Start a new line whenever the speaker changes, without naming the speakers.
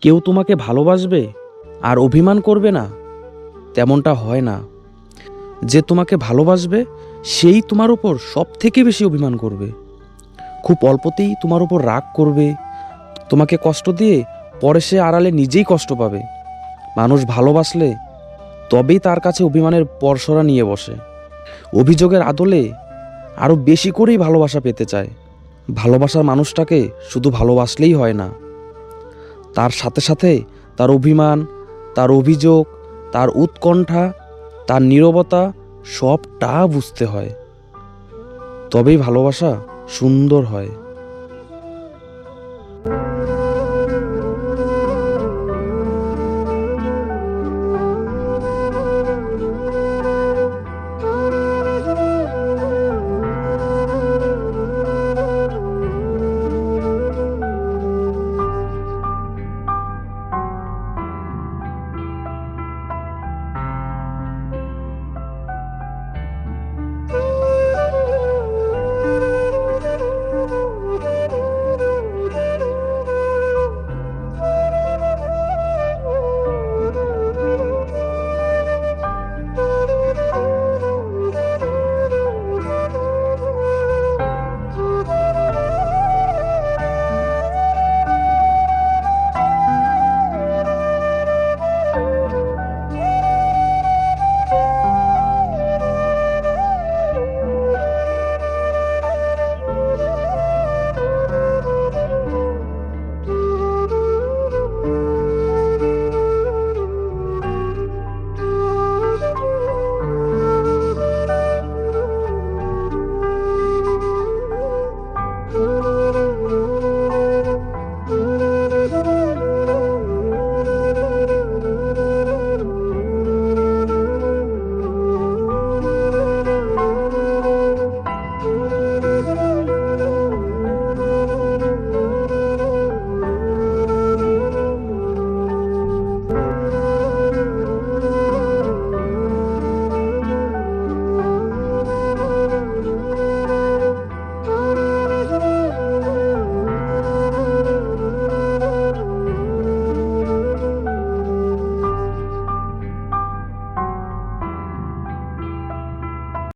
কেউ তোমাকে ভালোবাসবে আর অভিমান করবে না, তেমনটা হয় না। যে তোমাকে ভালোবাসবে সেই তোমার উপর সব থেকে বেশি অভিমান করবে, খুব অল্পতেই তোমার উপর রাগ করবে, তোমাকে কষ্ট দিয়ে পরে সে আড়ালে নিজেই কষ্ট পাবে। মানুষ ভালোবাসলে তবেই তার কাছে অভিমানের পরশরা নিয়ে বসে, অভিযোগের আদলে আরও বেশি করেই ভালোবাসা পেতে চায়। ভালোবাসার মানুষটাকে শুধু ভালোবাসলেই হয় না, তার সাথে সাথে তার অভিমান, তার অভিযোগ, তার উৎকণ্ঠা, তার নীরবতা সবটা বুঝতে হয়। তবেই ভালোবাসা সুন্দর হয়।